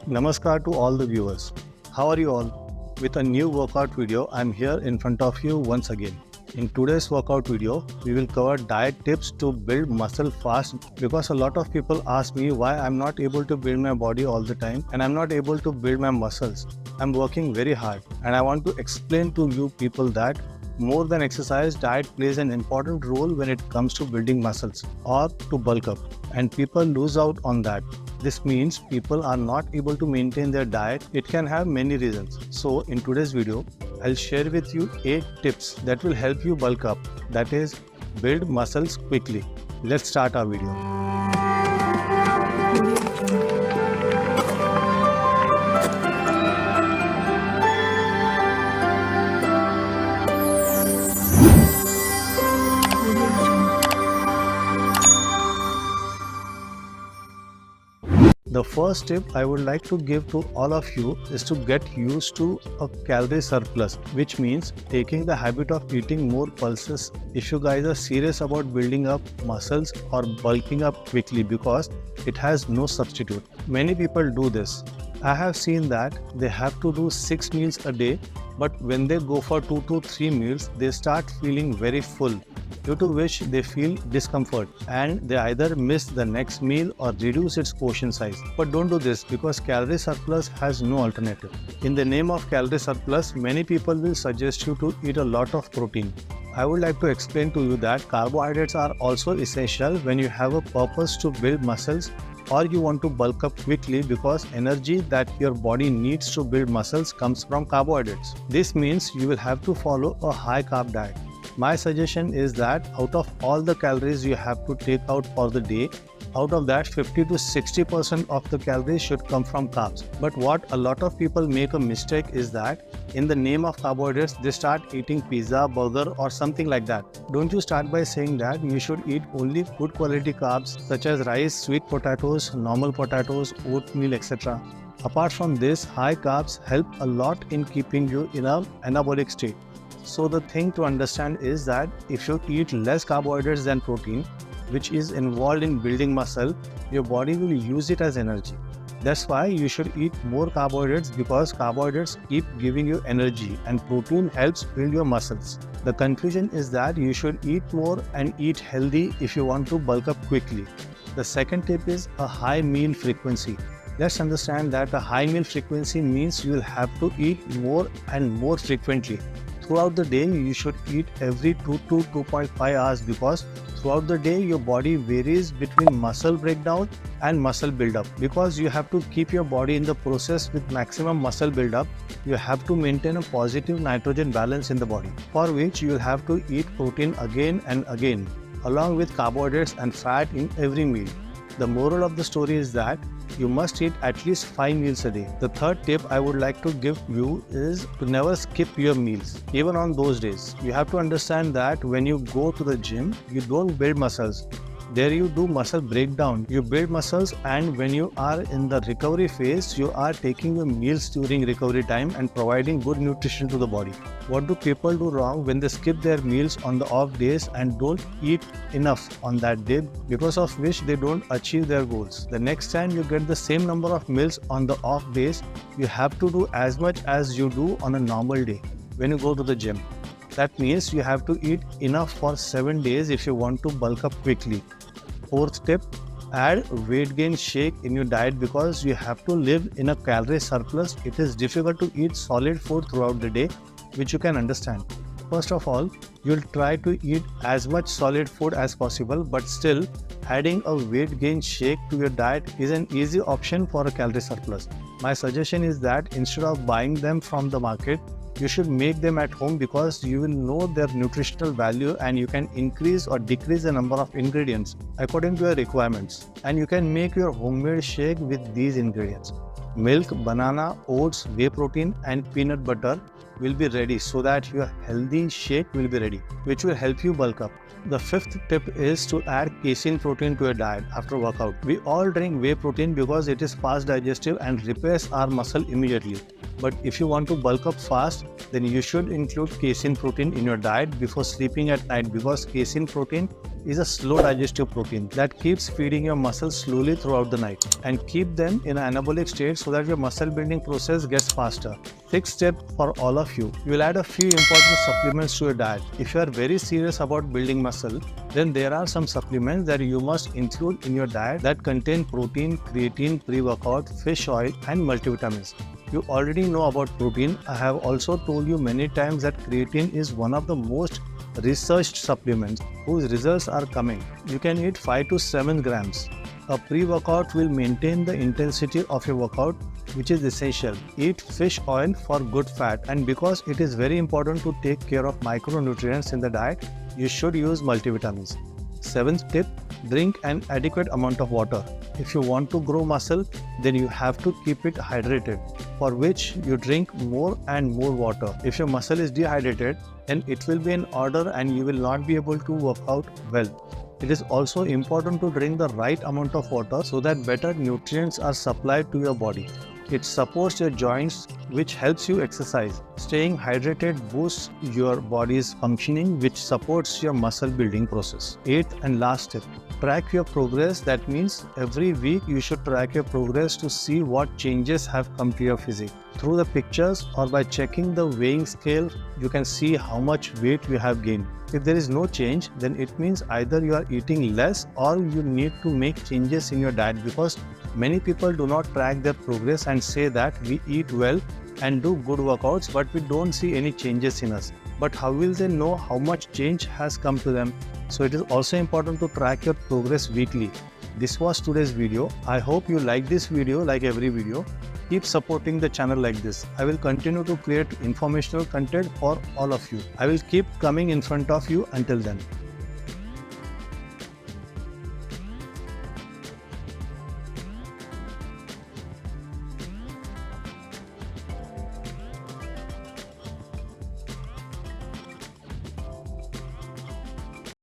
Namaskar to all the viewers. How are you all? With a new workout video, I'm here in front of you once again. In today's workout video, we will cover diet tips to build muscle fast because a lot of people ask me why I'm not able to build my body all the time and I'm not able to build my muscles. I'm working very hard and I want to explain to you people that more than exercise, diet plays an important role when it comes to building muscles or to bulk up, and people lose out on that. This means people are not able to maintain their diet. It can have many reasons. So in today's video, I'll share with you 8 tips that will help you bulk up, that is, build muscles quickly. Let's start our video. The first tip I would like to give to all of you is to get used to a calorie surplus, which means taking the habit of eating more pulses if you guys are serious about building up muscles or bulking up quickly, because it has no substitute. Many people do this. I have seen that they have to do 6 meals a day, but when they go for 2 to 3 meals, they start feeling very full, due to which they feel discomfort and they either miss the next meal or reduce its portion size. But don't do this, because calorie surplus has no alternative. In the name of calorie surplus, many people will suggest you to eat a lot of protein. I would like to explain to you that carbohydrates are also essential when you have a purpose to build muscles or you want to bulk up quickly, because energy that your body needs to build muscles comes from carbohydrates. This means you will have to follow a high carb diet. My suggestion is that out of all the calories you have to take out for the day, out of that 50 to 60% of the calories should come from carbs. But what a lot of people make a mistake is that in the name of carbohydrates, they start eating pizza, burger or something like that. Don't you start by saying that you should eat only good quality carbs such as rice, sweet potatoes, normal potatoes, oatmeal, etc. Apart from this, high carbs help a lot in keeping you in an anabolic state. So the thing to understand is that if you eat less carbohydrates than protein, which is involved in building muscle, your body will use it as energy. That's why you should eat more carbohydrates, because carbohydrates keep giving you energy and protein helps build your muscles. The conclusion is that you should eat more and eat healthy if you want to bulk up quickly. The second tip is a high meal frequency. Let's understand that a high meal frequency means you will have to eat more and more frequently. Throughout the day, you should eat every 2 to 2.5 hours, because throughout the day, your body varies between muscle breakdown and muscle buildup. Because you have to keep your body in the process with maximum muscle buildup, you have to maintain a positive nitrogen balance in the body, for which you will have to eat protein again and again, along with carbohydrates and fat in every meal. The moral of the story is that you must eat at least 5 meals a day. The third tip I would like to give you is to never skip your meals, even on those days. You have to understand that when you go to the gym, you don't build muscles. There you do muscle breakdown. You build muscles, and when you are in the recovery phase, you are taking your meals during recovery time and providing good nutrition to the body. What do people do wrong when they skip their meals on the off days and don't eat enough on that day, because of which they don't achieve their goals? The next time you get the same number of meals on the off days, you have to do as much as you do on a normal day when you go to the gym. That means you have to eat enough for 7 days if you want to bulk up quickly. Fourth tip, add weight gain shake in your diet, because you have to live in a calorie surplus. It is difficult to eat solid food throughout the day, which you can understand. First of all, you'll try to eat as much solid food as possible, but still adding a weight gain shake to your diet is an easy option for a calorie surplus. My suggestion is that instead of buying them from the market, you should make them at home, because you will know their nutritional value and you can increase or decrease the number of ingredients according to your requirements. And you can make your homemade shake with these ingredients. Milk, banana, oats, whey protein and peanut butter will be ready, so that your healthy shake will be ready, which will help you bulk up. The fifth tip is to add casein protein to your diet after workout. We all drink whey protein because it is fast digestive and repairs our muscle immediately. But if you want to bulk up fast, then you should include casein protein in your diet before sleeping at night, because casein protein is a slow digestive protein that keeps feeding your muscles slowly throughout the night and keep them in an anabolic state so that your muscle building process gets faster. Sixth step for all of you. You will add a few important supplements to your diet. If you are very serious about building muscle, then there are some supplements that you must include in your diet that contain protein, creatine, pre-workout, fish oil and multivitamins. You already know about protein. I have also told you many times that creatine is one of the most researched supplements whose results are coming. You can eat 5 to 7 grams. A pre-workout will maintain the intensity of your workout, which is essential. Eat fish oil for good fat, and because it is very important to take care of micronutrients in the diet, you should use multivitamins. Seventh tip, drink an adequate amount of water. If you want to grow muscle, then you have to keep it hydrated, for which you drink more and more water. If your muscle is dehydrated, then it will be an order and you will not be able to work out well. It is also important to drink the right amount of water so that better nutrients are supplied to your body. It supports your joints, which helps you exercise. Staying hydrated boosts your body's functioning, which supports your muscle building process. Eighth and last tip, track your progress. That means every week you should track your progress to see what changes have come to your physique. Through the pictures or by checking the weighing scale, you can see how much weight you have gained. If there is no change, then it means either you are eating less or you need to make changes in your diet, because many people do not track their progress and say that we eat well and do good workouts, but we don't see any changes in us. But how will they know how much change has come to them? So it is also important to track your progress weekly. This was today's video. I hope you like this video like every video. Keep supporting the channel like this. I will continue to create informational content for all of you. I will keep coming in front of you until then.